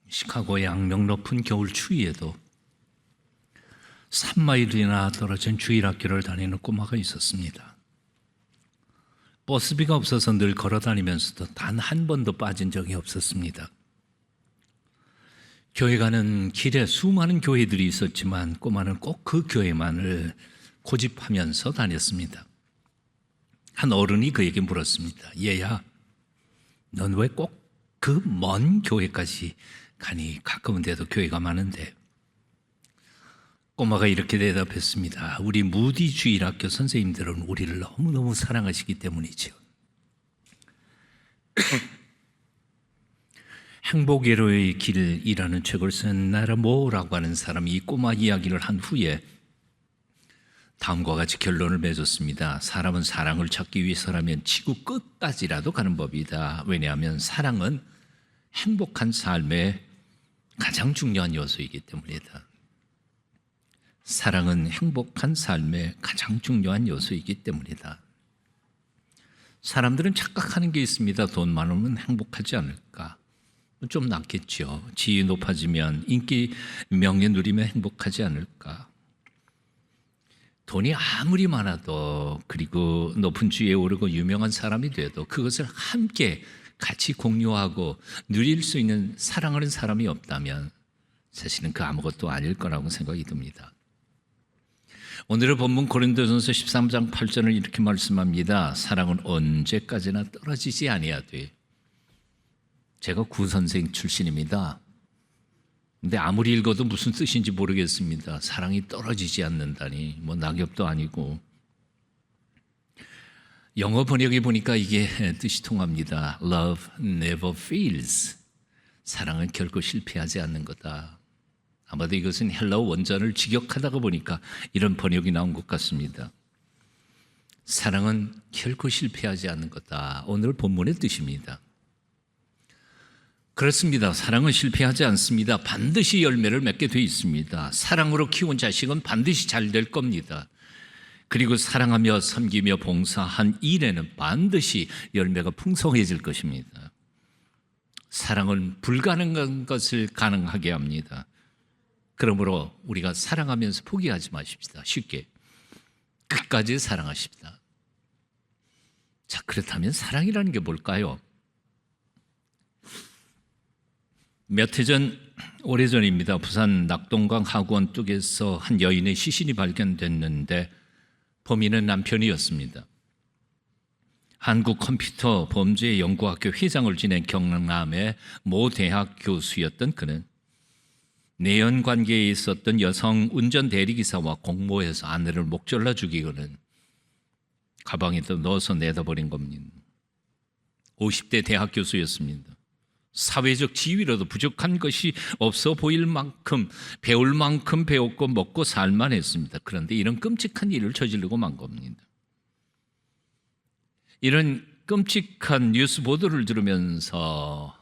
시카고의 악명 높은 겨울 추위에도 3마일이나 떨어진 주일학교를 다니는 꼬마가 있었습니다. 버스비가 없어서 늘 걸어 다니면서도 단 한 번도 빠진 적이 없었습니다. 교회 가는 길에 수많은 교회들이 있었지만 꼬마는 꼭 그 교회만을 고집하면서 다녔습니다. 한 어른이 그에게 물었습니다. 얘야, 넌 왜 꼭 그 먼 교회까지 가니? 가까운 데도 교회가 많은데. 꼬마가 이렇게 대답했습니다. 우리 무디 주일학교 선생님들은 우리를 너무너무 사랑하시기 때문이죠. 행복회로의 길이라는 책을 쓴 나라모라고 하는 사람이 이 꼬마 이야기를 한 후에 다음과 같이 결론을 맺었습니다. 사람은 사랑을 찾기 위해서라면 지구 끝까지라도 가는 법이다. 왜냐하면 사랑은 행복한 삶의 가장 중요한 요소이기 때문이다. 사랑은 행복한 삶의 가장 중요한 요소이기 때문이다. 사람들은 착각하는 게 있습니다. 돈 많으면 행복하지 않을까? 좀 낫겠죠. 지위 높아지면, 인기, 명예 누리면 행복하지 않을까? 돈이 아무리 많아도, 그리고 높은 지위에 오르고 유명한 사람이 돼도 그것을 함께 같이 공유하고 누릴 수 있는 사랑하는 사람이 없다면 사실은 그 아무것도 아닐 거라고 생각이 듭니다. 오늘의 본문 고린도전서 13장 8절을 이렇게 말씀합니다. 사랑은 언제까지나 떨어지지 아니하되. 제가 구선생 출신입니다. 근데 아무리 읽어도 무슨 뜻인지 모르겠습니다. 사랑이 떨어지지 않는다니, 뭐 낙엽도 아니고. 영어 번역에 보니까 이게 뜻이 통합니다. Love never fails. 사랑은 결코 실패하지 않는 거다. 아마도 이것은 헬라어 원전을 직역하다가 보니까 이런 번역이 나온 것 같습니다. 사랑은 결코 실패하지 않는 거다. 오늘 본문의 뜻입니다. 그렇습니다. 사랑은 실패하지 않습니다. 반드시 열매를 맺게 돼 있습니다. 사랑으로 키운 자식은 반드시 잘 될 겁니다. 그리고 사랑하며 섬기며 봉사한 일에는 반드시 열매가 풍성해질 것입니다. 사랑은 불가능한 것을 가능하게 합니다. 그러므로 우리가 사랑하면서 포기하지 마십시다. 쉽게 끝까지 사랑하십시다. 자, 그렇다면 사랑이라는 게 뭘까요? 몇 해 전, 오래전입니다. 부산 낙동강 하구원 쪽에서 한 여인의 시신이 발견됐는데 범인은 남편이었습니다. 한국컴퓨터범죄연구학교 회장을 지낸 경남의 모 대학 교수였던 그는 내연 관계에 있었던 여성 운전 대리기사와 공모해서 아내를 목졸라 죽이고는 가방에다 넣어서 내다버린 겁니다. 50대 대학 교수였습니다. 사회적 지위로도 부족한 것이 없어 보일 만큼, 배울 만큼 배웠고 먹고 살만 했습니다. 그런데 이런 끔찍한 일을 저지르고 만 겁니다. 이런 끔찍한 뉴스 보도를 들으면서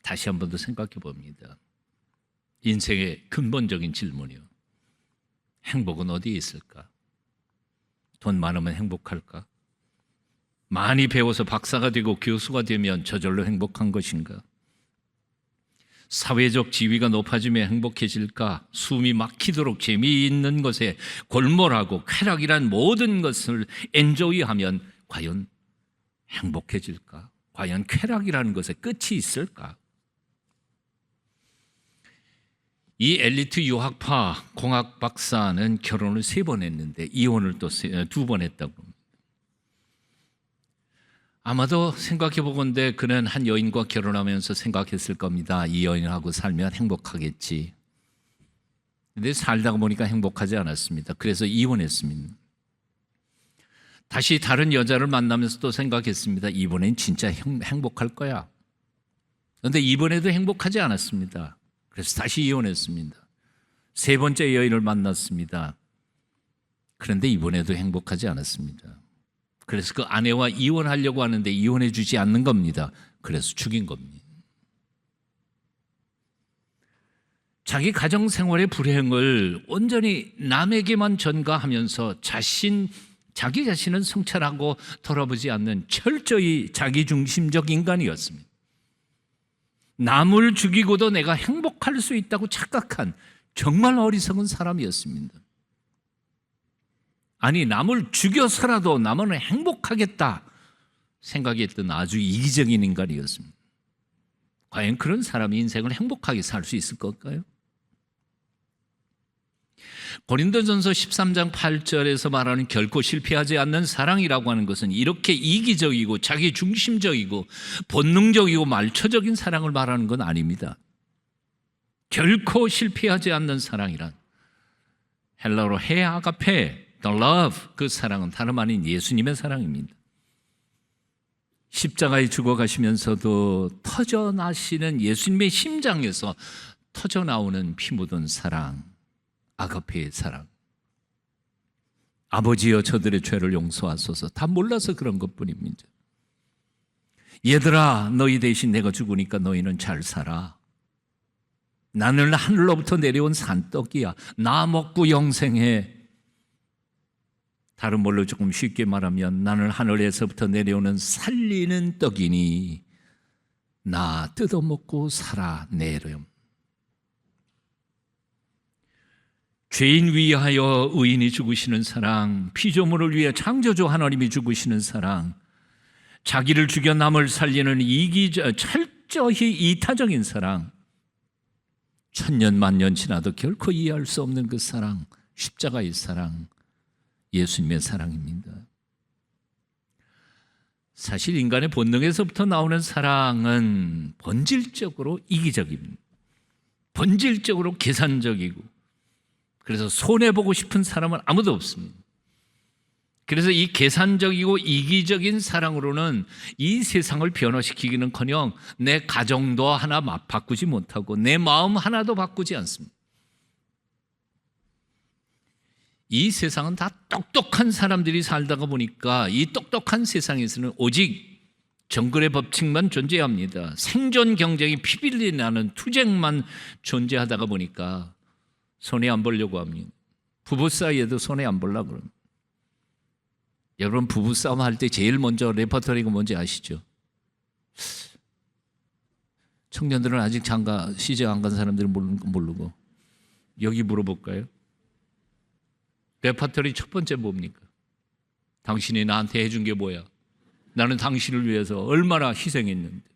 다시 한 번 더 생각해 봅니다. 인생의 근본적인 질문이요. 행복은 어디에 있을까? 돈 많으면 행복할까? 많이 배워서 박사가 되고 교수가 되면 저절로 행복한 것인가? 사회적 지위가 높아지면 행복해질까? 숨이 막히도록 재미있는 것에 골몰하고 쾌락이란 모든 것을 엔조이하면 과연 행복해질까? 과연 쾌락이라는 것에 끝이 있을까? 이 엘리트 유학파 공학 박사는 결혼을 3번 했는데 이혼을 또 2번 했다고 합니다. 아마도 생각해 보건대 그는 한 여인과 결혼하면서 생각했을 겁니다. 이 여인하고 살면 행복하겠지. 근데 살다가 보니까 행복하지 않았습니다. 그래서 이혼했습니다. 다시 다른 여자를 만나면서 또 생각했습니다. 이번엔 진짜 행복할 거야. 그런데 이번에도 행복하지 않았습니다. 그래서 다시 이혼했습니다. 3번째 여인을 만났습니다. 그런데 이번에도 행복하지 않았습니다. 그래서 그 아내와 이혼하려고 하는데 이혼해 주지 않는 겁니다. 그래서 죽인 겁니다. 자기 가정생활의 불행을 온전히 남에게만 전가하면서 자기 자신은 성찰하고 돌아보지 않는 철저히 자기중심적 인간이었습니다. 남을 죽이고도 내가 행복할 수 있다고 착각한 정말 어리석은 사람이었습니다. 아니, 남을 죽여서라도 남은 행복하겠다 생각했던 아주 이기적인 인간이었습니다. 과연 그런 사람이 인생을 행복하게 살 수 있을 걸까요? 고린도전서 13장 8절에서 말하는 결코 실패하지 않는 사랑이라고 하는 것은 이렇게 이기적이고 자기 중심적이고 본능적이고 말초적인 사랑을 말하는 건 아닙니다. 결코 실패하지 않는 사랑이란 헬라어로 헤 아가페, the love, 그 사랑은 다름 아닌 예수님의 사랑입니다. 십자가에 죽어가시면서도 터져나시는 예수님의 심장에서 터져나오는 피 묻은 사랑, 아가페의 사랑. 아버지여 저들의 죄를 용서하소서. 다 몰라서 그런 것뿐입니다. 얘들아, 너희 대신 내가 죽으니까 너희는 잘 살아. 나는 하늘로부터 내려온 산떡이야. 나 먹고 영생해. 다른 말로 조금 쉽게 말하면 나는 하늘에서부터 내려오는 살리는 떡이니 나 뜯어먹고 살아내렴. 죄인 위하여 의인이 죽으시는 사랑, 피조물을 위해 창조주 하나님이 죽으시는 사랑, 자기를 죽여 남을 살리는 철저히 이타적인 사랑, 천년 만년 지나도 결코 이해할 수 없는 그 사랑, 십자가의 사랑, 예수님의 사랑입니다. 사실 인간의 본능에서부터 나오는 사랑은 본질적으로 이기적입니다. 본질적으로 계산적이고, 그래서 손해보고 싶은 사람은 아무도 없습니다. 그래서 이 계산적이고 이기적인 사랑으로는 이 세상을 변화시키기는커녕 내 가정도 하나 바꾸지 못하고 내 마음 하나도 바꾸지 않습니다. 이 세상은 다 똑똑한 사람들이 살다가 보니까 이 똑똑한 세상에서는 오직 정글의 법칙만 존재합니다. 생존 경쟁이 피비린내 나는 투쟁만 존재하다가 보니까 손해 안 보려고 합니다. 부부 사이에도 손해 안 보려고 그럽니다. 여러분, 부부싸움 할 때 제일 먼저 레퍼토리가 뭔지 아시죠? 청년들은 아직 시집 안 간 사람들은 모르고 여기 물어볼까요? 레퍼토리 첫 번째 뭡니까? 당신이 나한테 해준 게 뭐야? 나는 당신을 위해서 얼마나 희생했는데.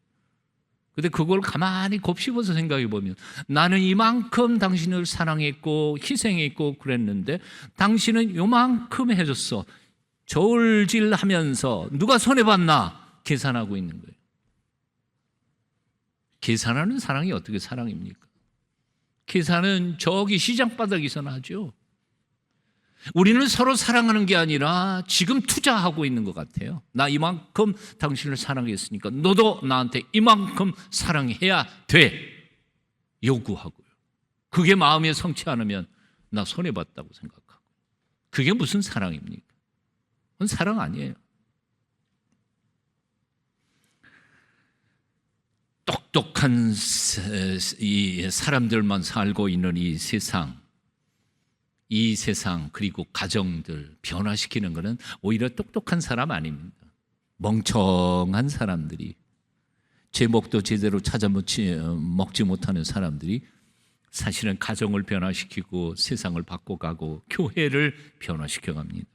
근데 그걸 가만히 곱씹어서 생각해 보면 나는 이만큼 당신을 사랑했고 희생했고 그랬는데 당신은 요만큼 해줬어. 저울질하면서 누가 손해봤나 계산하고 있는 거예요. 계산하는 사랑이 어떻게 사랑입니까? 계산은 저기 시장 바닥에서나 하죠. 우리는 서로 사랑하는 게 아니라 지금 투자하고 있는 것 같아요. 나 이만큼 당신을 사랑했으니까 너도 나한테 이만큼 사랑해야 돼 요구하고요. 그게 마음에 성치 않으면 나 손해봤다고 생각하고. 그게 무슨 사랑입니까? 그건 사랑 아니에요. 똑똑한 이 사람들만 살고 있는 이 세상 그리고 가정들 변화시키는 것은 오히려 똑똑한 사람 아닙니다. 멍청한 사람들이 제목도 제대로 찾아 먹지 못하는 사람들이 사실은 가정을 변화시키고 세상을 바꿔가고 교회를 변화시켜갑니다.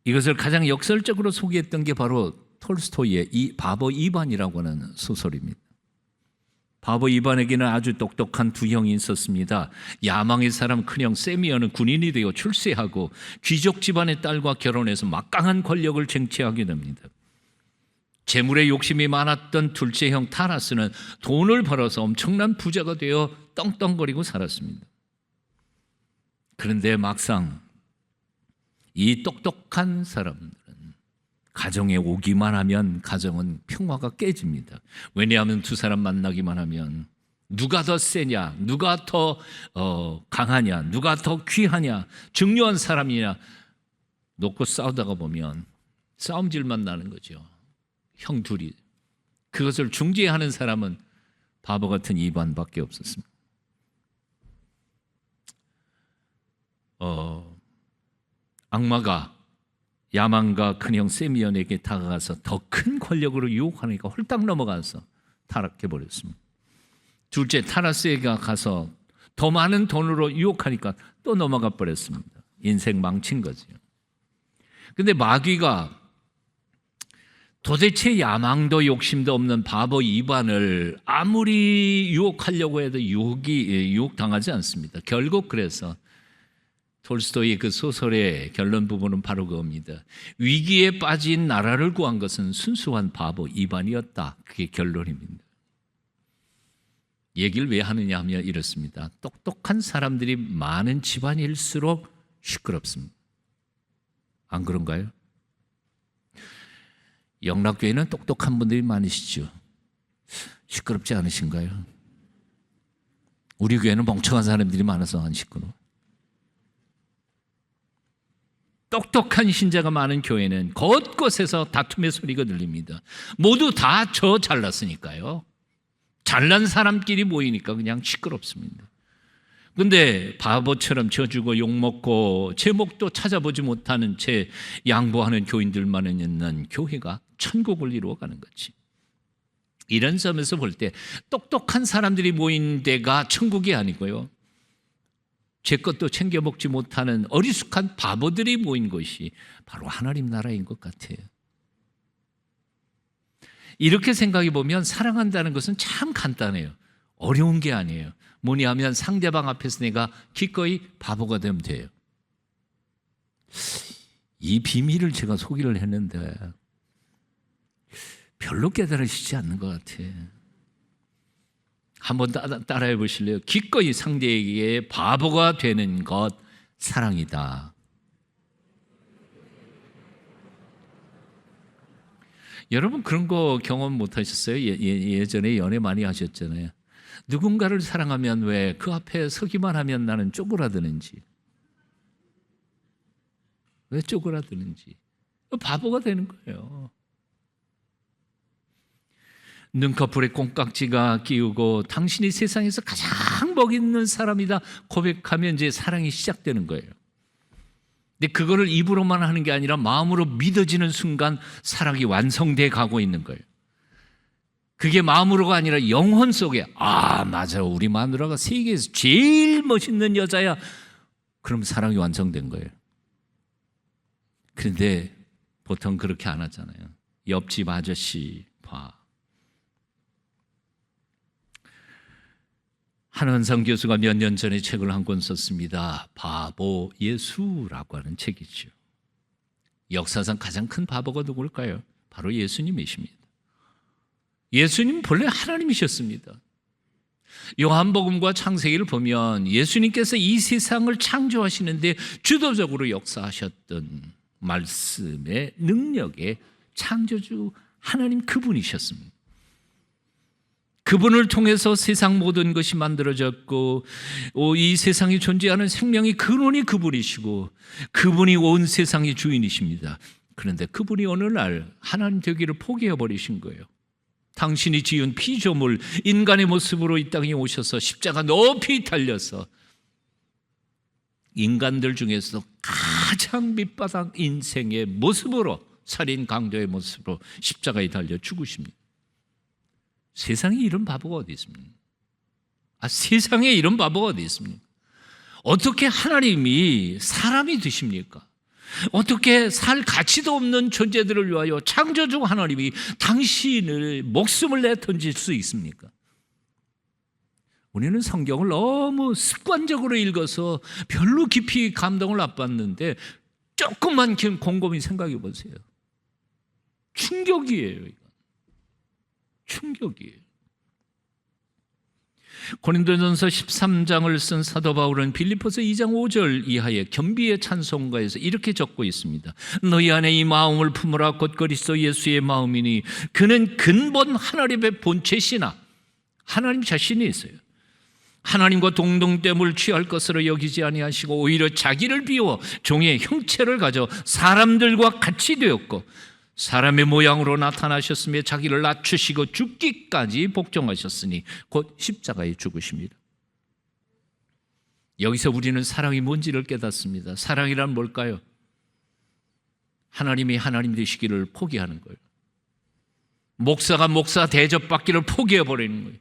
이것을 가장 역설적으로 소개했던 게 바로 톨스토이의 이 바보 이반이라고 하는 소설입니다. 바보 이반에게는 아주 똑똑한 두 형이 있었습니다. 야망의 사람 큰형 세미어는 군인이 되어 출세하고 귀족 집안의 딸과 결혼해서 막강한 권력을 쟁취하게 됩니다. 재물에 욕심이 많았던 둘째 형 타라스는 돈을 벌어서 엄청난 부자가 되어 떵떵거리고 살았습니다. 그런데 막상 이 똑똑한 사람들은 가정에 오기만 하면 가정은 평화가 깨집니다. 왜냐하면 두 사람 만나기만 하면 누가 더 세냐, 누가 더 강하냐, 누가 더 귀하냐, 중요한 사람이냐 놓고 싸우다가 보면 싸움질만 나는 거죠. 형 둘이. 그것을 중재하는 사람은 바보 같은 이반밖에 없었습니다. 악마가 야만과 큰형 세미연에게 다가가서 더 큰 권력으로 유혹하니까 홀딱 넘어가서 타락해 버렸습니다. 둘째 타라스에게 가서 더 많은 돈으로 유혹하니까 또 넘어가 버렸습니다. 인생 망친 거죠. 근데 마귀가 도대체 야망도 욕심도 없는 바보 이반을 아무리 유혹하려고 해도 유혹당하지 않습니다. 결국 그래서 톨스토이의 그 소설의 결론 부분은 바로 그겁니다. 위기에 빠진 나라를 구한 것은 순수한 바보 이반이었다. 그게 결론입니다. 얘기를 왜 하느냐 하면 이렇습니다. 똑똑한 사람들이 많은 집안일수록 시끄럽습니다. 안 그런가요? 영락교회는 똑똑한 분들이 많으시죠. 시끄럽지 않으신가요? 우리 교회는 멍청한 사람들이 많아서 안 시끄러워. 똑똑한 신자가 많은 교회는 곳곳에서 다툼의 소리가 들립니다. 모두 다 저 잘났으니까요. 잘난 사람끼리 모이니까 그냥 시끄럽습니다. 근데 바보처럼 져주고 욕먹고 제목도 찾아보지 못하는 채 양보하는 교인들만 있는 교회가 천국을 이루어가는 거지. 이런 점에서 볼 때 똑똑한 사람들이 모인 데가 천국이 아니고요, 제 것도 챙겨 먹지 못하는 어리숙한 바보들이 모인 곳이 바로 하나님 나라인 것 같아요. 이렇게 생각해 보면 사랑한다는 것은 참 간단해요. 어려운 게 아니에요. 뭐냐 하면 상대방 앞에서 내가 기꺼이 바보가 되면 돼요. 이 비밀을 제가 소개를 했는데 별로 깨달으시지 않는 것 같아요. 한번 따라해 보실래요? 기꺼이 상대에게 바보가 되는 것 사랑이다. 여러분 그런 거 경험 못 하셨어요? 예전에 연애 많이 하셨잖아요. 누군가를 사랑하면 왜 그 앞에 서기만 하면 나는 쪼그라드는지. 왜 쪼그라드는지. 바보가 되는 거예요. 눈꺼풀에 콩깍지가 끼우고 당신이 세상에서 가장 멋있는 사람이다 고백하면 이제 사랑이 시작되는 거예요. 근데 그거를 입으로만 하는 게 아니라 마음으로 믿어지는 순간 사랑이 완성돼 가고 있는 거예요. 그게 마음으로가 아니라 영혼 속에, 아 맞아, 우리 마누라가 세계에서 제일 멋있는 여자야. 그럼 사랑이 완성된 거예요. 그런데 보통 그렇게 안 하잖아요. 옆집 아저씨 봐. 한원상 교수가 몇 년 전에 책을 한 권 썼습니다. 바보 예수라고 하는 책이죠. 역사상 가장 큰 바보가 누굴까요? 바로 예수님이십니다. 예수님 본래 하나님이셨습니다. 요한복음과 창세기를 보면 예수님께서 이 세상을 창조하시는데 주도적으로 역사하셨던 말씀의 능력의 창조주 하나님 그분이셨습니다. 그분을 통해서 세상 모든 것이 만들어졌고 이 세상에 존재하는 생명의 근원이 그분이시고 그분이 온 세상의 주인이십니다. 그런데 그분이 어느 날 하나님 되기를 포기해버리신 거예요. 당신이 지은 피조물 인간의 모습으로 이 땅에 오셔서 십자가 높이 달려서 인간들 중에서 가장 밑바닥 인생의 모습으로, 살인 강도의 모습으로 십자가에 달려 죽으십니다. 세상에 이런 바보가 어디 있습니까? 세상에 이런 바보가 어디 있습니까? 어떻게 하나님이 사람이 되십니까? 어떻게 살 가치도 없는 존재들을 위하여 창조주 하나님이 당신을 목숨을 내 던질 수 있습니까? 우리는 성경을 너무 습관적으로 읽어서 별로 깊이 감동을 안 받는데 조금만 곰곰이 생각해 보세요. 충격이에요. 이거. 충격이에요. 고린도전서 13장을 쓴 사도 바울은 빌립보서 2장 5절 이하의 겸비의 찬송가에서 이렇게 적고 있습니다. 너희 안에 이 마음을 품으라 곧 그리스도 예수의 마음이니 그는 근본 하나님의 본체시나, 하나님 자신이 있어요. 하나님과 동등됨을 취할 것으로 여기지 아니하시고 오히려 자기를 비워 종의 형체를 가져 사람들과 같이 되었고 사람의 모양으로 나타나셨으며 자기를 낮추시고 죽기까지 복종하셨으니 곧 십자가에 죽으십니다. 여기서 우리는 사랑이 뭔지를 깨닫습니다. 사랑이란 뭘까요? 하나님이 하나님 되시기를 포기하는 거예요. 목사가 목사 대접받기를 포기해버리는 거예요.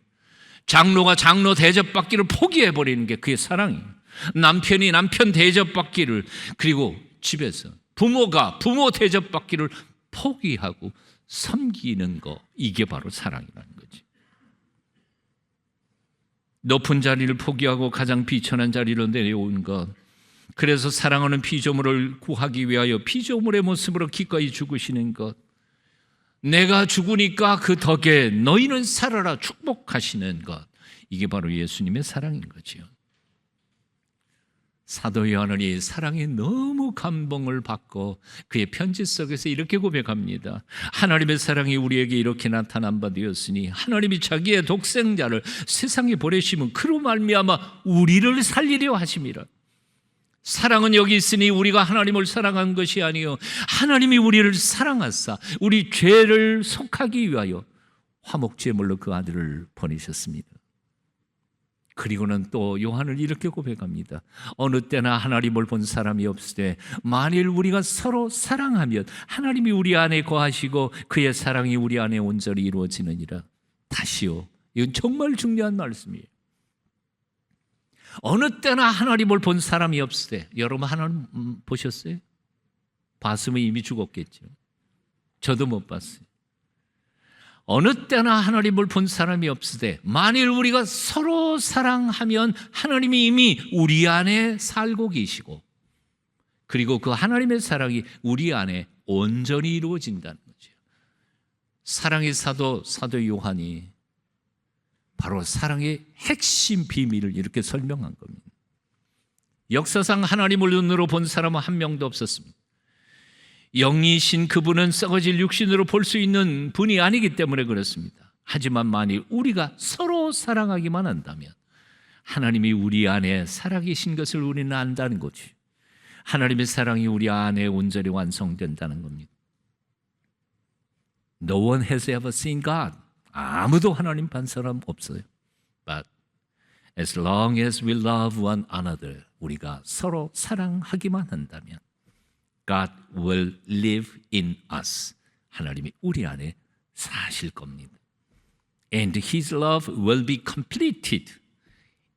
장로가 장로 대접받기를 포기해버리는 게 그의 사랑이에요. 남편이 남편 대접받기를, 그리고 집에서 부모가 부모 대접받기를 포기하고 섬기는 거, 이게 바로 사랑이라는 거지. 높은 자리를 포기하고 가장 비천한 자리로 내려온 것, 그래서 사랑하는 피조물을 구하기 위하여 피조물의 모습으로 기꺼이 죽으시는 것, 내가 죽으니까 그 덕에 너희는 살아라 축복하시는 것, 이게 바로 예수님의 사랑인 거지요. 사도 요한이 사랑에 너무 감동을 받고 그의 편지 속에서 이렇게 고백합니다. 하나님의 사랑이 우리에게 이렇게 나타난 바 되었으니 하나님이 자기의 독생자를 세상에 보내시면 그로 말미암아 우리를 살리려 하심이라. 사랑은 여기 있으니 우리가 하나님을 사랑한 것이 아니요 하나님이 우리를 사랑하사 우리 죄를 속하기 위하여 화목제물로 그 아들을 보내셨습니다. 그리고는 또 요한은 이렇게 고백합니다. 어느 때나 하나님을 본 사람이 없으되 만일 우리가 서로 사랑하면 하나님이 우리 안에 거하시고 그의 사랑이 우리 안에 온전히 이루어지느니라. 다시요, 이건 정말 중요한 말씀이에요. 어느 때나 하나님을 본 사람이 없으되, 여러분 하나님 보셨어요? 봤으면 이미 죽었겠죠. 저도 못 봤어요. 어느 때나 하나님을 본 사람이 없으되 만일 우리가 서로 사랑하면 하나님이 이미 우리 안에 살고 계시고 그리고 그 하나님의 사랑이 우리 안에 온전히 이루어진다는 거죠. 사랑의 사도 요한이 바로 사랑의 핵심 비밀을 이렇게 설명한 겁니다. 역사상 하나님을 눈으로 본 사람은 한 명도 없었습니다. 영이신 그분은 썩어질 육신으로 볼 수 있는 분이 아니기 때문에 그렇습니다. 하지만 만일 우리가 서로 사랑하기만 한다면 하나님이 우리 안에 살아계신 것을 우리는 안다는 거지. 하나님의 사랑이 우리 안에 온전히 완성된다는 겁니다. No one has ever seen God. 아무도 하나님 본 사람 없어요. But as long as we love one another, 우리가 서로 사랑하기만 한다면 God will live in us. 하나님이 우리 안에 사실 겁니다. And His love will be completed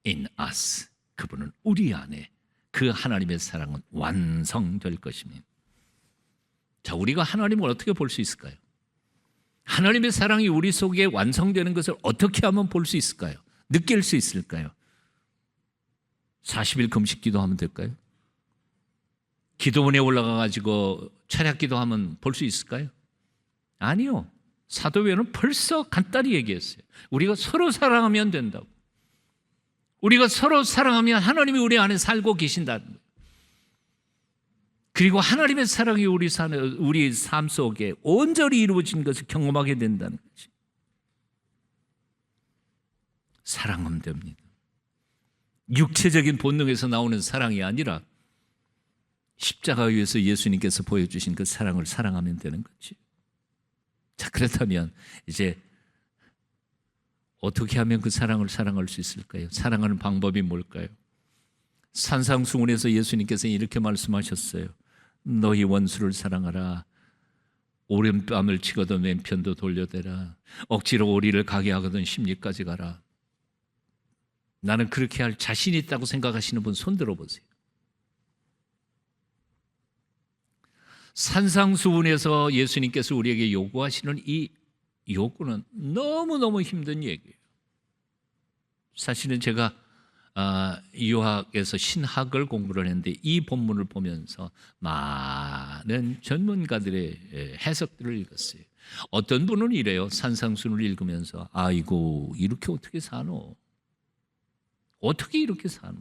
in us. 그분은 우리 안에 그 하나님의 사랑은 완성될 것입니다. 자, 우리가 하나님을 어떻게 볼 수 있을까요? 하나님의 사랑이 우리 속에 완성되는 것을 어떻게 하면 볼 수 있을까요? 느낄 수 있을까요? 40일 금식 기도하면 될까요? 기도원에 올라가가지고 철학 기도하면 볼 수 있을까요? 아니요. 사도행전은 벌써 간단히 얘기했어요. 우리가 서로 사랑하면 된다고. 우리가 서로 사랑하면 하나님이 우리 안에 살고 계신다는 거예요. 그리고 하나님의 사랑이 우리 삶 속에 온전히 이루어진 것을 경험하게 된다는 거지. 사랑하면 됩니다. 육체적인 본능에서 나오는 사랑이 아니라 십자가 위에서 예수님께서 보여주신 그 사랑을 사랑하면 되는 거지. 자, 그렇다면 이제 어떻게 하면 그 사랑을 사랑할 수 있을까요? 사랑하는 방법이 뭘까요? 산상수훈에서 예수님께서 이렇게 말씀하셨어요. 너희 원수를 사랑하라. 오른뺨을 치거든 왼편도 돌려대라. 억지로 오리를 가게 하거든 십리까지 가라. 나는 그렇게 할 자신 있다고 생각하시는 분 손 들어보세요. 산상수훈에서 예수님께서 우리에게 요구하시는 이 요구는 너무너무 힘든 얘기예요. 사실은 제가 유학에서 신학을 공부를 했는데 이 본문을 보면서 많은 전문가들의 해석들을 읽었어요. 어떤 분은 이래요. 산상수훈을 읽으면서 아이고 이렇게 어떻게 사노? 어떻게 이렇게 사노?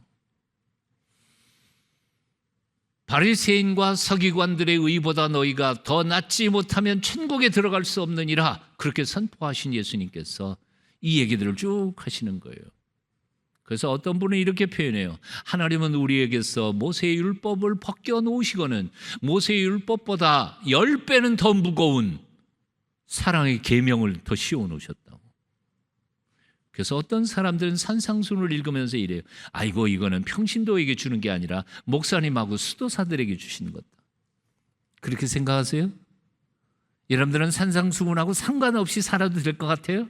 바리새인과 서기관들의 의보다 너희가 더 낫지 못하면 천국에 들어갈 수 없느니라 그렇게 선포하신 예수님께서 이 얘기들을 쭉 하시는 거예요. 그래서 어떤 분은 이렇게 표현해요. 하나님은 우리에게서 모세의 율법을 벗겨놓으시고는 모세의 율법보다 10배는 더 무거운 사랑의 계명을 더 씌워놓으셨다고. 그래서 어떤 사람들은 산상수훈을 읽으면서 이래요. 아이고 이거는 평신도에게 주는 게 아니라 목사님하고 수도사들에게 주시는 거다. 그렇게 생각하세요? 여러분들은 산상수훈하고 상관없이 살아도 될 것 같아요?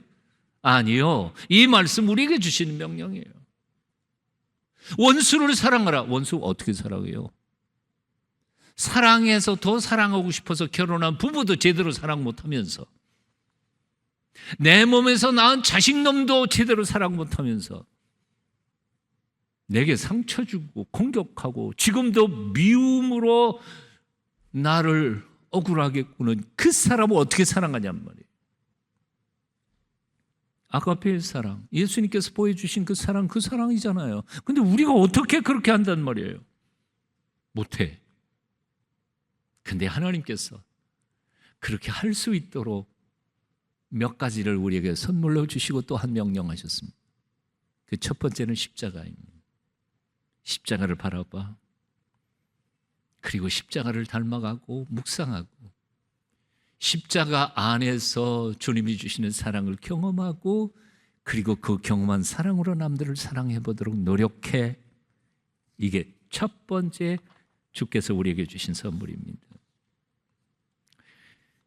아니요. 이 말씀 우리에게 주시는 명령이에요. 원수를 사랑하라. 원수 어떻게 사랑해요? 사랑해서 더 사랑하고 싶어서 결혼한 부부도 제대로 사랑 못하면서, 내 몸에서 낳은 자식놈도 제대로 사랑 못하면서 내게 상처 주고 공격하고 지금도 미움으로 나를 억울하게 꾸는 그 사람을 어떻게 사랑하냔 말이에요. 아가페의 사랑, 예수님께서 보여주신 그 사랑이잖아요. 근데 우리가 어떻게 그렇게 한단 말이에요? 못해. 근데 하나님께서 그렇게 할 수 있도록 몇 가지를 우리에게 선물로 주시고 또 한 명령하셨습니다. 그 첫 번째는 십자가입니다. 십자가를 바라봐. 그리고 십자가를 닮아가고 묵상하고 십자가 안에서 주님이 주시는 사랑을 경험하고, 그리고 그 경험한 사랑으로 남들을 사랑해 보도록 노력해. 이게 첫 번째 주께서 우리에게 주신 선물입니다.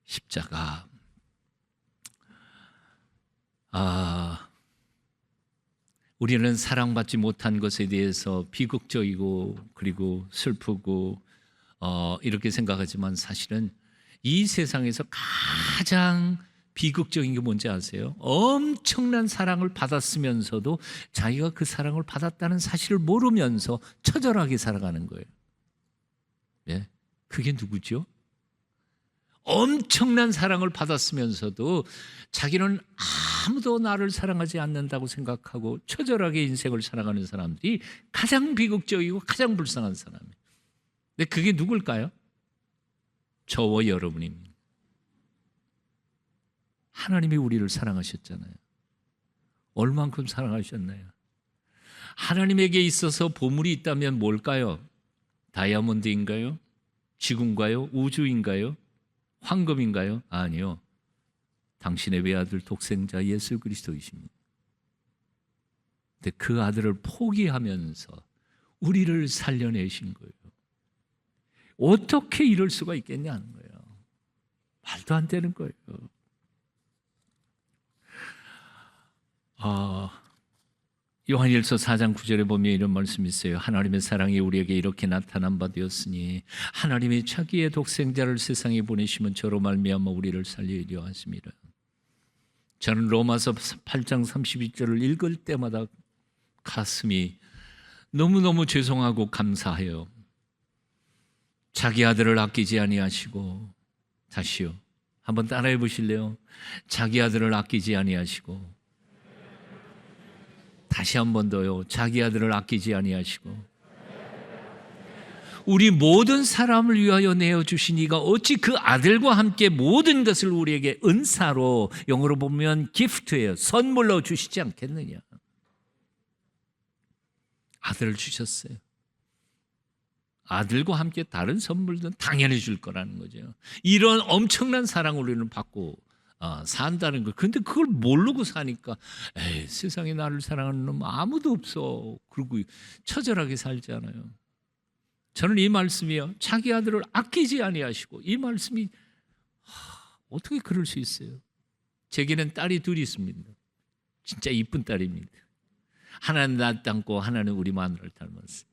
십자가. 우리는 사랑받지 못한 것에 대해서 비극적이고 그리고 슬프고 이렇게 생각하지만, 사실은 이 세상에서 가장 비극적인 게 뭔지 아세요? 엄청난 사랑을 받았으면서도 자기가 그 사랑을 받았다는 사실을 모르면서 처절하게 살아가는 거예요. 예? 그게 누구죠? 엄청난 사랑을 받았으면서도 자기는 아무도 나를 사랑하지 않는다고 생각하고 처절하게 인생을 살아가는 사람들이 가장 비극적이고 가장 불쌍한 사람이에요. 근데 그게 누굴까요? 저와 여러분입니다. 하나님이 우리를 사랑하셨잖아요. 얼만큼 사랑하셨나요? 하나님에게 있어서 보물이 있다면 뭘까요? 다이아몬드인가요? 지구인가요? 우주인가요? 황금인가요? 아니요. 당신의 외아들 독생자 예수 그리스도이십니다. 근데 그 아들을 포기하면서 우리를 살려내신 거예요. 어떻게 이럴 수가 있겠냐는 거예요. 말도 안 되는 거예요. 요한일서 4장 9절에 보면 이런 말씀이 있어요. 하나님의 사랑이 우리에게 이렇게 나타난 바 되었으니 하나님이 자기의 독생자를 세상에 보내시면 저로 말미암아 우리를 살리려 하심이라. 저는 로마서 8장 32절을 읽을 때마다 가슴이 너무너무 죄송하고 감사해요. 자기 아들을 아끼지 아니하시고, 다시요, 한번 따라해 보실래요? 자기 아들을 아끼지 아니하시고, 다시 한 번 더요. 자기 아들을 아끼지 아니하시고, 우리 모든 사람을 위하여 내어주신 이가 어찌 그 아들과 함께 모든 것을 우리에게 은사로, 영어로 보면 기프트예요, 선물로 주시지 않겠느냐. 아들을 주셨어요. 아들과 함께 다른 선물도 당연히 줄 거라는 거죠. 이런 엄청난 사랑을 우리는 받고 산다는 거. 근데 그걸 모르고 사니까 세상에 나를 사랑하는 놈 아무도 없어. 그리고 처절하게 살잖아요. 저는 이 말씀이요, 자기 아들을 아끼지 아니하시고, 이 말씀이 어떻게 그럴 수 있어요? 제게는 딸이 둘이 있습니다. 진짜 이쁜 딸입니다. 하나는 나 닮고 하나는 우리 마누라를 닮았어요.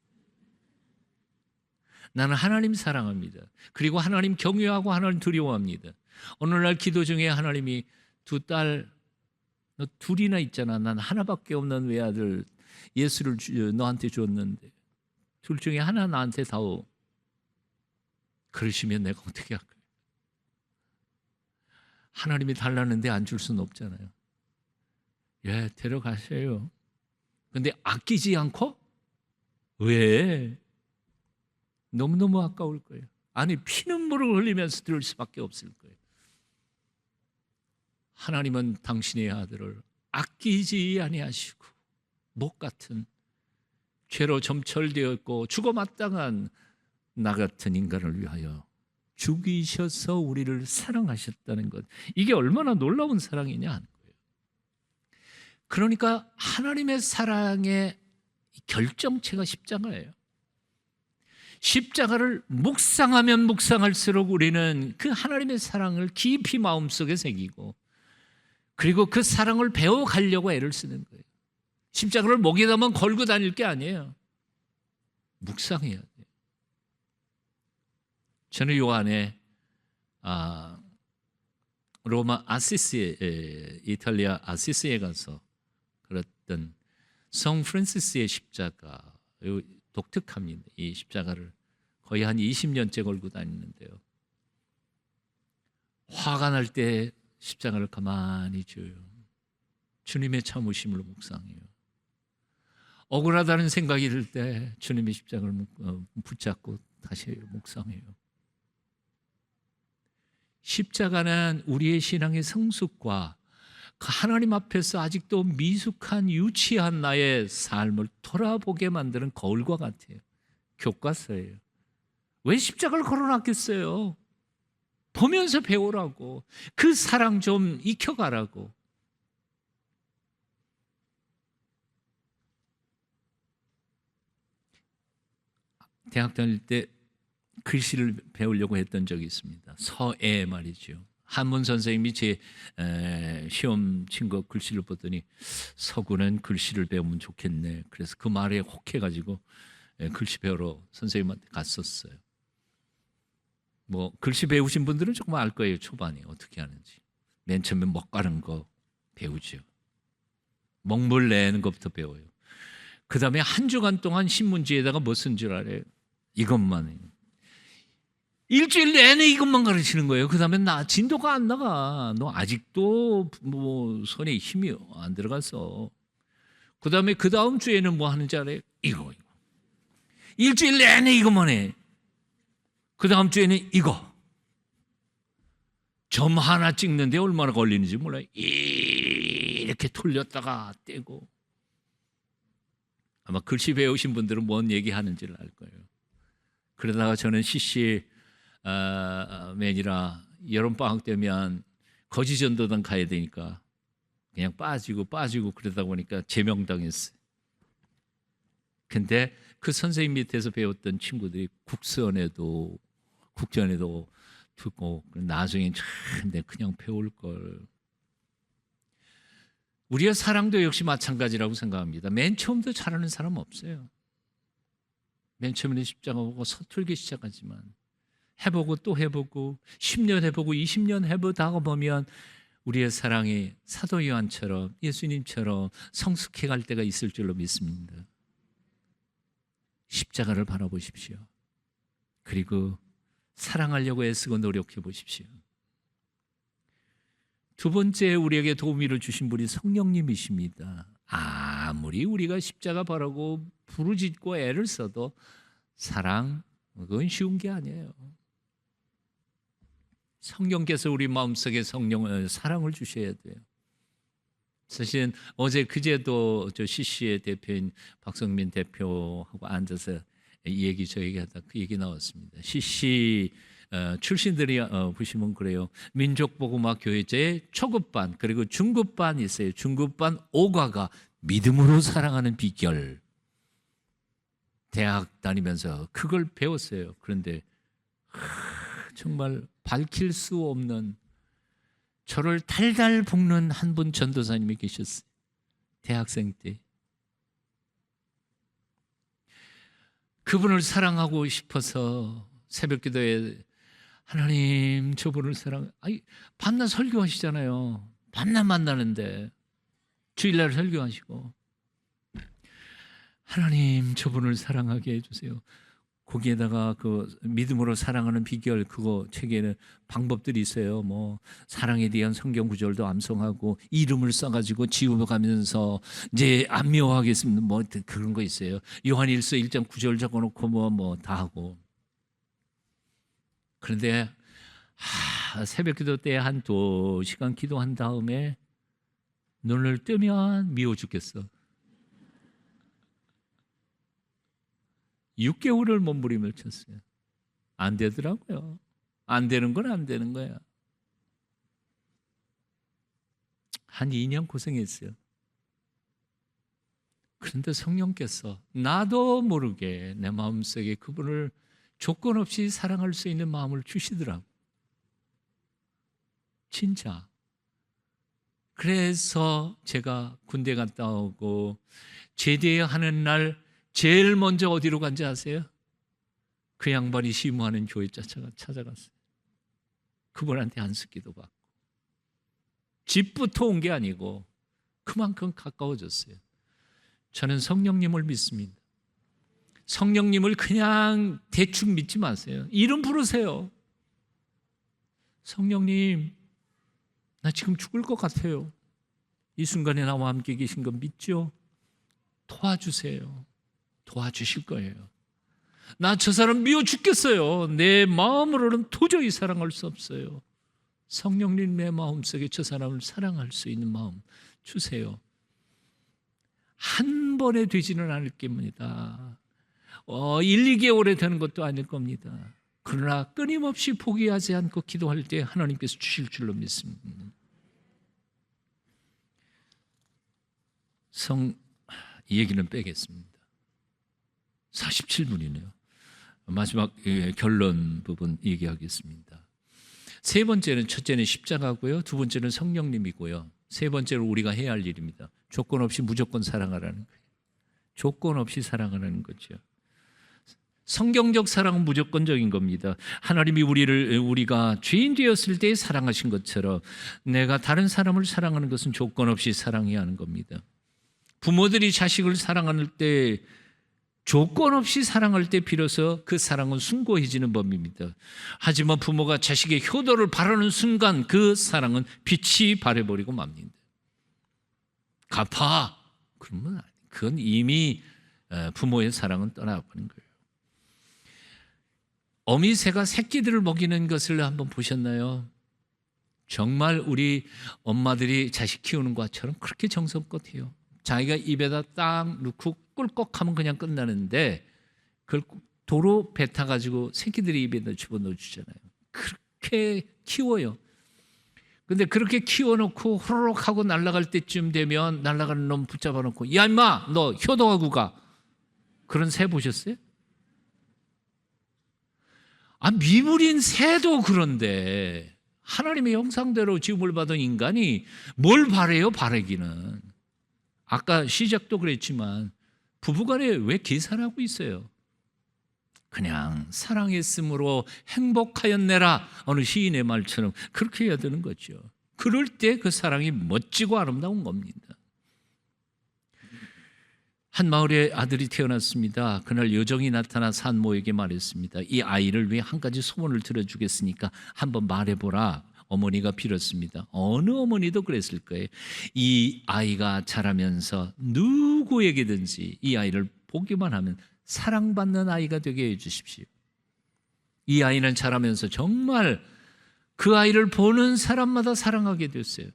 나는 하나님 사랑합니다. 그리고 하나님 경외하고 하나님 두려워합니다. 어느 날 기도 중에 하나님이 두 딸, 너 둘이나 있잖아. 난 하나밖에 없는 외아들 예수를 너한테 줬는데 둘 중에 하나 나한테 다오. 그러시면 내가 어떻게 할까요? 하나님이 달라는데 안 줄 수는 없잖아요. 예, 데려가세요. 근데 아끼지 않고? 왜? 너무너무 아까울 거예요. 아니, 피눈물을 흘리면서 들을 수밖에 없을 거예요. 하나님은 당신의 아들을 아끼지 아니하시고 목 같은 죄로 점철되었고 죽어 마땅한 나 같은 인간을 위하여 죽이셔서 우리를 사랑하셨다는 것, 이게 얼마나 놀라운 사랑이냐 하는 거예요. 그러니까 하나님의 사랑의 결정체가 십자가예요. 십자가를 묵상하면 묵상할수록 우리는 그 하나님의 사랑을 깊이 마음속에 새기고 그리고 그 사랑을 배워가려고 애를 쓰는 거예요. 십자가를 목에다만 걸고 다닐 게 아니에요. 묵상해야 돼요. 저는 요 안에 로마 아시시에, 이탈리아 아시시에 가서 그랬던 성 프란시스의 십자가, 독특합니다. 이 십자가를 거의 한 20년째 걸고 다니는데요. 화가 날 때 십자가를 가만히 쥐어요. 주님의 참으심을 묵상해요. 억울하다는 생각이 들 때 주님의 십자가를 붙잡고 다시 묵상해요. 십자가는 우리의 신앙의 성숙과 하나님 앞에서 아직도 미숙한 유치한 나의 삶을 돌아보게 만드는 거울과 같아요. 교과서예요. 왜 십자가를 걸어놨겠어요? 보면서 배우라고. 그 사랑 좀 익혀가라고. 대학 다닐 때 글씨를 배우려고 했던 적이 있습니다. 서예 말이죠. 한문 선생님이 제 시험 친 거 글씨를 보더니 서구는 글씨를 배우면 좋겠네. 그래서 그 말에 혹해가지고 글씨 배우러 선생님한테 갔었어요. 뭐 글씨 배우신 분들은 조금 알 거예요. 초반에 어떻게 하는지. 맨 처음에 먹 가는 거 배우죠. 먹물 내는 것부터 배워요. 그 다음에 한 주간 동안 신문지에다가 뭐 쓴 줄 알아요? 이것만 해요. 일주일 내내 이것만 가르치는 거예요. 그 다음에 나 진도가 안 나가. 너 아직도 뭐 손에 힘이 안 들어갔어. 그 다음에 그 다음 주에는 뭐 하는지 알아요? 이거. 일주일 내내 이것만 해. 그 다음 주에는 이거. 점 하나 찍는데 얼마나 걸리는지 몰라요. 이렇게 돌렸다가 떼고. 아마 글씨 배우신 분들은 뭔 얘기하는지를 알 거예요. 그러다가 저는 맨이라 여름방학 되면 거지전도단 가야 되니까 그냥 빠지고 그러다 보니까 제명당했어요. 근데 그 선생님 밑에서 배웠던 친구들이 국전에도 듣고 나중에 근데 그냥 배울 걸. 우리의 사랑도 역시 마찬가지라고 생각합니다. 맨 처음부터 잘하는 사람 없어요. 맨 처음에는 십자가 보고 서툴기 시작하지만 해보고 또 해보고 10년 해보고 20년 해보다가 보면 우리의 사랑이 사도 요한처럼 예수님처럼 성숙해 갈 때가 있을 줄로 믿습니다. 십자가를 바라보십시오. 그리고 사랑하려고 애쓰고 노력해 보십시오. 두 번째 우리에게 도우미를 주신 분이 성령님이십니다. 아무리 우리가 십자가 바라고 부르짖고 애를 써도 사랑 그건 쉬운 게 아니에요. 성령께서 우리 마음속에 사랑을 주셔야 돼요. 사실 어제 그제도 저 CC의 대표인 박성민 대표하고 앉아서 이 얘기 저 얘기하다 그 얘기 나왔습니다. CC 출신들이 보시면 그래요. 민족복음화교회제 초급반 그리고 중급반이 있어요. 중급반 5과가 믿음으로 사랑하는 비결. 대학 다니면서 그걸 배웠어요. 그런데 정말 밝힐 수 없는 저를 달달 볶는 한 분 전도사님이 계셨어요. 대학생 때. 그분을 사랑하고 싶어서 새벽기도에 하나님 저분을 밤낮 설교하시잖아요. 밤낮 만나는데 주일날 설교하시고 하나님 저분을 사랑하게 해주세요. 거기에다가 그 믿음으로 사랑하는 비결 그거 책에는 방법들이 있어요. 뭐 사랑에 대한 성경 구절도 암송하고 이름을 써가지고 지우가면서 이제 안묘하겠습니다. 뭐 그런 거 있어요. 요한일서 1장 9절 적어놓고 뭐 다 하고. 그런데 새벽기도 때 한 2시간 기도한 다음에 눈을 뜨면 미워 죽겠어. 6개월을 몸부림을 쳤어요. 안 되더라고요. 안 되는 건 안 되는 거야. 한 2년 고생했어요. 그런데 성령께서 나도 모르게 내 마음속에 그분을 조건 없이 사랑할 수 있는 마음을 주시더라고. 진짜. 그래서 제가 군대 갔다 오고 제대하는 날 제일 먼저 어디로 간지 아세요? 그 양반이 시무하는 교회 찾아갔어요. 그분한테 안수기도 받고. 집부터 온 게 아니고 그만큼 가까워졌어요. 저는 성령님을 믿습니다. 성령님을 그냥 대충 믿지 마세요. 이름 부르세요. 성령님, 나 지금 죽을 것 같아요. 이 순간에 나와 함께 계신 거 믿죠? 도와주세요. 도와주실 거예요. 나 저 사람 미워 죽겠어요. 내 마음으로는 도저히 사랑할 수 없어요. 성령님 내 마음속에 저 사람을 사랑할 수 있는 마음 주세요. 한 번에 되지는 않을 겁니다. 1, 2개월에 되는 것도 아닐 겁니다. 그러나 끊임없이 포기하지 않고 기도할 때 하나님께서 주실 줄로 믿습니다. 이 얘기는 빼겠습니다. 47분이네요. 마지막 결론 부분 얘기하겠습니다. 세 번째는, 첫째는 십자가고요, 두 번째는 성령님이고요, 세 번째로 우리가 해야 할 일입니다. 조건 없이 무조건 사랑하라는 거예요. 조건 없이 사랑하라는 거죠. 성경적 사랑은 무조건적인 겁니다. 하나님이 우리가 죄인 되었을 때 사랑하신 것처럼 내가 다른 사람을 사랑하는 것은 조건 없이 사랑해야 하는 겁니다. 부모들이 자식을 사랑할 때, 조건 없이 사랑할 때 비로소 그 사랑은 숭고해지는 법입니다. 하지만 부모가 자식의 효도를 바라는 순간 그 사랑은 빛이 발해버리고 맙니다. 갚아! 그러면 그건 이미 부모의 사랑은 떠나버린 거예요. 어미새가 새끼들을 먹이는 것을 한번 보셨나요? 정말 우리 엄마들이 자식 키우는 것처럼 그렇게 정성껏 해요. 자기가 입에다 딱 넣고 꿀꺽하면 그냥 끝나는데 그걸 도로 뱉어가지고 새끼들이 입에다 집어넣어 주잖아요. 그렇게 키워요. 근데 그렇게 키워놓고 호로록 하고 날아갈 때쯤 되면 날아가는 놈 붙잡아 놓고, 야 임마 너 효도하고 가. 그런 새 보셨어요? 미물인 새도 그런데 하나님의 형상대로 지음을 받은 인간이 뭘 바래요? 바라기는. 아까 시작도 그랬지만 부부간에 왜 계산하고 있어요? 그냥 사랑했으므로 행복하였네라, 어느 시인의 말처럼 그렇게 해야 되는 거죠. 그럴 때 그 사랑이 멋지고 아름다운 겁니다. 한 마을에 아들이 태어났습니다. 그날 여정이 나타나 산모에게 말했습니다. 이 아이를 위해 한 가지 소원을 들어주겠으니까 한번 말해보라. 어머니가 빌었습니다. 어느 어머니도 그랬을 거예요. 이 아이가 자라면서 누구에게든지 이 아이를 보기만 하면 사랑받는 아이가 되게 해주십시오. 이 아이는 자라면서 정말 그 아이를 보는 사람마다 사랑하게 됐어요.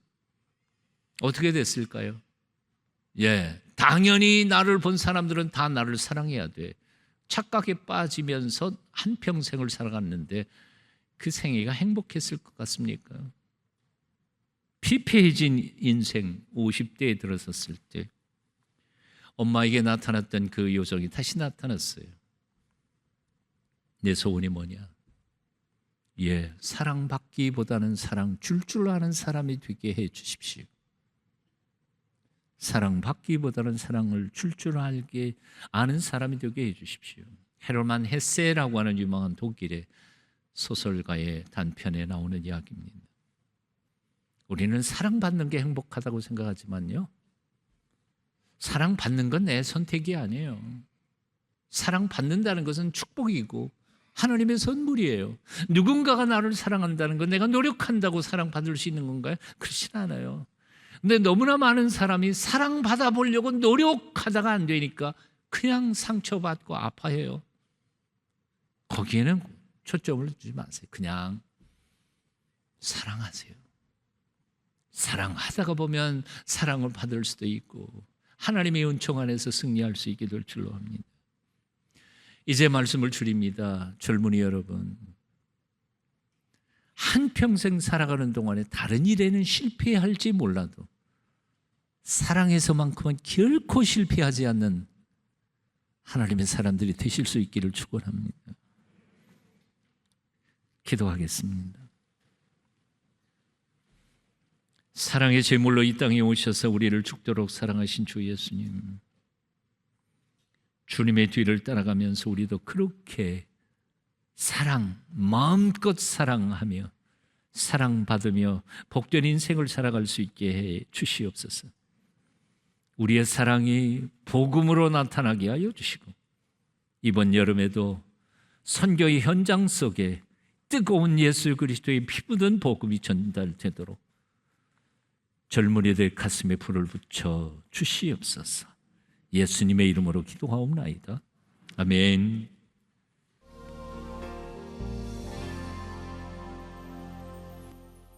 어떻게 됐을까요? 당연히 나를 본 사람들은 다 나를 사랑해야 돼. 착각에 빠지면서 한평생을 살아갔는데 그 생애가 행복했을 것 같습니까? 피폐해진 인생 50대에 들어섰을 때 엄마에게 나타났던 그 요정이 다시 나타났어요. 내 소원이 뭐냐? 사랑받기보다는 사랑 줄 아는 사람이 되게 해 주십시오. 사랑받기보다는 사랑을 줄 알게 아는 사람이 되게 해 주십시오. 헤르만 헤세라고 하는 유명한 독일의 소설가의 단편에 나오는 이야기입니다. 우리는 사랑받는 게 행복하다고 생각하지만요, 사랑받는 건 내 선택이 아니에요. 사랑받는다는 것은 축복이고 하나님의 선물이에요. 누군가가 나를 사랑한다는 건 내가 노력한다고 사랑받을 수 있는 건가요? 그렇진 않아요. 근데 너무나 많은 사람이 사랑받아 보려고 노력하다가 안 되니까 그냥 상처받고 아파해요. 거기에는 초점을 두지 마세요. 그냥 사랑하세요. 사랑하다가 보면 사랑을 받을 수도 있고 하나님의 은총 안에서 승리할 수 있게 될 줄로 합니다. 이제 말씀을 드립니다. 젊은이 여러분, 한평생 살아가는 동안에 다른 일에는 실패할지 몰라도 사랑에서만큼은 결코 실패하지 않는 하나님의 사람들이 되실 수 있기를 축원합니다. 기도하겠습니다. 사랑의 제물로 이 땅에 오셔서 우리를 죽도록 사랑하신 주 예수님, 주님의 뒤를 따라가면서 우리도 그렇게 마음껏 사랑하며 사랑받으며 복된 인생을 살아갈 수 있게 해 주시옵소서. 우리의 사랑이 복음으로 나타나게 하여 주시고, 이번 여름에도 선교의 현장 속에 뜨거운 예수 그리스도의 피 묻은 복음이 전달되도록 젊은이들 가슴에 불을 붙여 주시옵소서. 예수님의 이름으로 기도하옵나이다. 아멘.